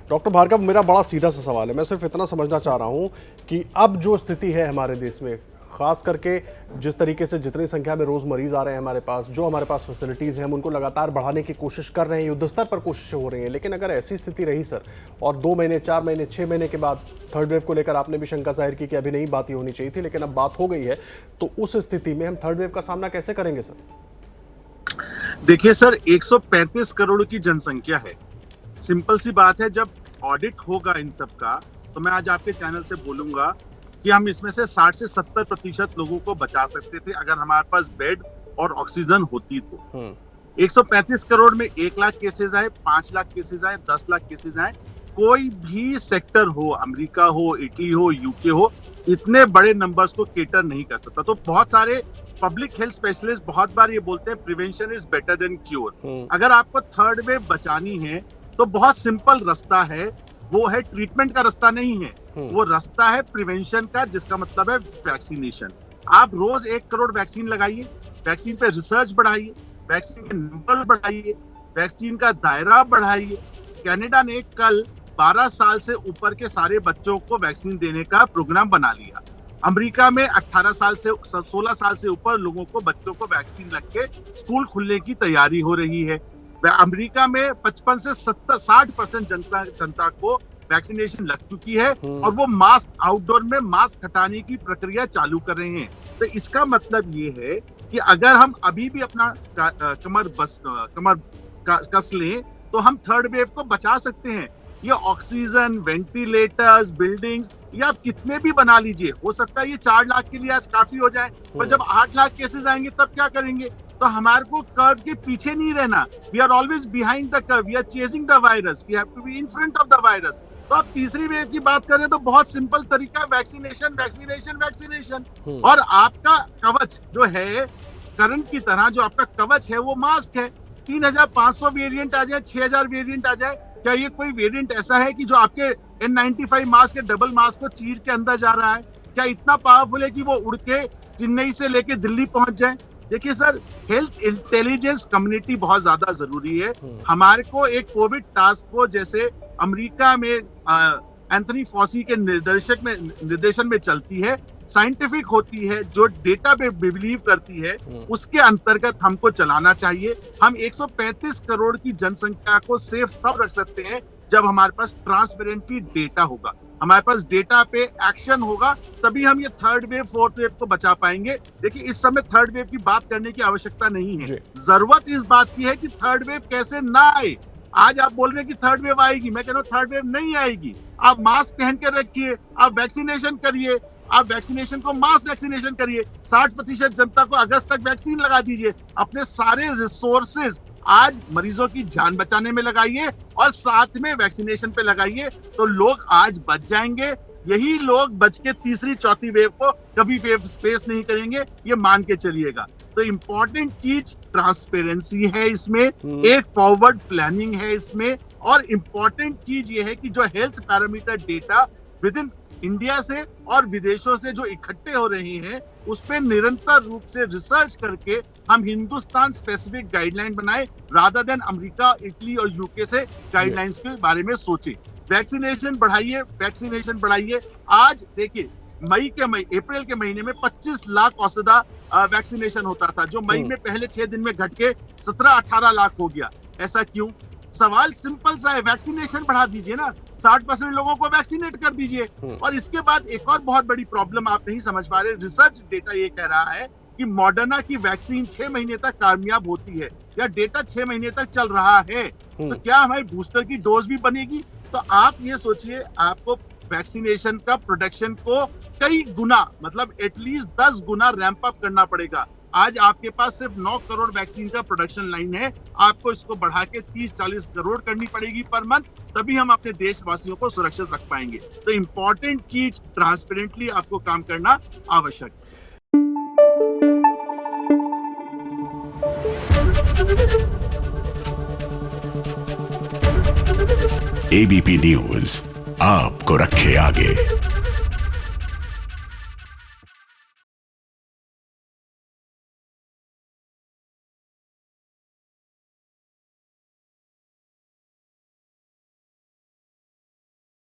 Doctor Bhargava, मेरा बड़ा सीधा सा सवाल है। मैं सिर्फ इतना समझना चाह रहा हूं कि अब जो स्थिति है हमारे देश में, खास करके जिस तरीके से जितनी संख्या में रोज मरीज आ रहे हैं हमारे पास, जो हमारे पास फैसिलिटीज़ हैं हम उनको लगातार बढ़ाने की कोशिश कर रहे हैं, युद्ध स्तर पर कोशिशें हो रही हैं, लेकिन अगर ऐसी स्थिति रही सर और 2 महीने, 4 महीने, 6 महीने के बाद थर्ड वेव को लेकर आपने भी शंका जाहिर की कि अभी नहीं बात ही होनी चाहिए थी, लेकिन अब बात हो गई है, तो उस स्थिति में हम थर्ड वेव का सामना कैसे करेंगे सर? देखिए सर, 135 करोड़ की जनसंख्या है। सिंपल सी बात है, जब ऑडिट होगा इन सब का तो मैं आज आपके चैनल से बोलूंगा कि हम इसमें से 60 से 70% लोगों को बचा सकते थे अगर हमारे पास बेड और ऑक्सीजन होती तो। 135 करोड़ में 1 लाख केसेज आए, 5 लाख केसेज आए, 10 लाख केसेज आए, कोई भी सेक्टर हो, अमेरिका हो, इटली हो, यूके हो, इतने बड़े नंबर्स को केटर नहीं कर सकता। तो बहुत सारे पब्लिक हेल्थ स्पेशलिस्ट बहुत बार ये बोलते हैं prevention is better than cure. अगर आपको थर्ड वेव बचानी है तो बहुत सिंपल रास्ता है, वो है ट्रीटमेंट का रास्ता नहीं है, वो रास्ता है प्रिवेंशन का, जिसका मतलब है वैक्सीनेशन। आप रोज 1 करोड़ वैक्सीन लगाइए, वैक्सीन पे रिसर्च बढ़ाइए, वैक्सीन के नंबर बढ़ाइए, वैक्सीन का दायरा बढ़ाइए। कनाडा ने कल 12 साल से ऊपर के सारे बच्चों को वैक्सीन देने का प्रोग्राम बना लिया। अमेरिका में 18 साल से 16 साल से ऊपर लोगों को, बच्चों को वैक्सीन लग के स्कूल खुलने की तैयारी हो रही है। अमेरिका में 55 से 60% जनता को वैक्सीनेशन लग चुकी है और वो मास्क, आउटडोर में मास्क हटाने की प्रक्रिया चालू कर रहे हैं। तो इसका मतलब ये है कि अगर हम अभी भी अपना कमर कस लें तो हम थर्ड वेव को बचा सकते हैं। ये ऑक्सीजन, वेंटिलेटर्स, बिल्डिंग्स, ये आप कितने भी बना लीजिए, हो सकता है ये 4 लाख के लिए आज काफी हो जाए, पर जब 8 लाख केसेस आएंगे तब क्या करेंगे? तो हमारे को कर्व के पीछे नहीं रहना। We are always behind the curve, we are chasing the virus, we have to be in front of the virus. तो आप तीसरी वेव की बात करें तो बहुत सिंपल तरीका, वैक्सीनेशन, वैक्सीनेशन, वैक्सीनेशन। और आपका कवच जो है, करंट की तरह जो आपका कवच है वो मास्क है। 3500 वेरिएंट आ जाए, 6000 वेरिएंट आ जाए, क्या ये कोई वेरिएंट ऐसा है कि जो आपके N95 मास्क के डबल मास्क को चीर के अंदर जा रहा है? क्या इतना पावरफुल है कि वो उड़ के चेन्नई से लेके दिल्ली पहुंच जाए? देखिए सर, हेल्थ इंटेलिजेंस कम्युनिटी बहुत ज्यादा जरूरी है। हमारे को एक कोविड टास्क फोर्स जैसे अमेरिका में एंथनी फॉसी के निर्देशन में चलती है, साइंटिफिक होती है, जो डेटा पे बिलीव करती है, उसके अंतर्गत हमको चलाना चाहिए। हम 135 करोड़ की जनसंख्या को सेफ तब रख सकते हैं जब हमारे पास ट्रांसपेरेंटली डेटा होगा, हमारे पास डेटा पे एक्शन होगा, तभी हम ये थर्ड वेव, फोर्थ वेव को बचा पाएंगे। देखिए, इस समय थर्ड वेव की बात करने की आवश्यकता नहीं है। जरूरत इस बात की है कि थर्ड वेव कैसे ना आए। आज आप बोल रहे हैं कि थर्ड वेव आएगी, मैं कह रहा हूँ थर्ड वेव नहीं आएगी। आप मास्क पहन के रखिए, आप वैक्सीनेशन करिए, आप वैक्सीनेशन को मास वैक्सीनेशन करिए, 60% जनता को अगस्त तक वैक्सीन लगा दीजिए। अपने सारे रिसोर्सेज आज मरीजों की जान बचाने में लगाइए और साथ में वैक्सीनेशन पे लगाइए, तो लोग आज बच जाएंगे। यही लोग बच के तीसरी, चौथी वेव को कभी फेस नहीं करेंगे, ये मान के चलिएगा। तो इम्पोर्टेंट चीज ट्रांसपेरेंसी है इसमें, एक फॉरवर्ड प्लानिंग है इसमें, और इम्पोर्टेंट चीज ये है कि जो health parameter data with in India से और विदेशों से जो इकट्ठे हो रहे हैं, उस पर निरंतर रूप से रिसर्च करके हम हिंदुस्तान स्पेसिफिक गाइडलाइन बनाए, रादर देन अमेरिका, इटली और यूके से गाइडलाइंस के बारे में सोचे। वैक्सीनेशन बढ़ाइए, वैक्सीनेशन बढ़ाइए। आज देखिए, अप्रैल के महीने में 25 लाख औसदा वैक्सीनेशन होता था, जो मई में पहले 6 दिन में घट के 17-18 लाख हो गया। ऐसा क्यों? सवाल सिंपल सा है, वैक्सीनेशन बढ़ा दीजिए ना, 60% लोगों को वैक्सीनेट कर दीजिए। और इसके बाद एक और बहुत बड़ी प्रॉब्लम आप नहीं समझ पा रहे, रिसर्च डेटा ये कह रहा है कि मॉडर्ना की वैक्सीन 6 महीने तक कामयाब होती है, या डेटा 6 महीने तक चल रहा है, तो क्या हमारी बूस्टर की डोज भी बनेगी? तो आप ये सोचिए, आपको वैक्सीनेशन का प्रोडक्शन को कई गुना, मतलब एटलीस्ट 10 गुना रैंप अप करना पड़ेगा। आज आपके पास सिर्फ 9 करोड़ वैक्सीन का प्रोडक्शन लाइन है, आपको इसको बढ़ा के 30-40 करोड़ करनी पड़ेगी पर मंथ, तभी हम अपने देशवासियों को सुरक्षित रख पाएंगे। तो इम्पोर्टेंट चीज, ट्रांसपेरेंटली आपको काम करना आवश्यक है। एबीपी न्यूज आपको रखे आगे।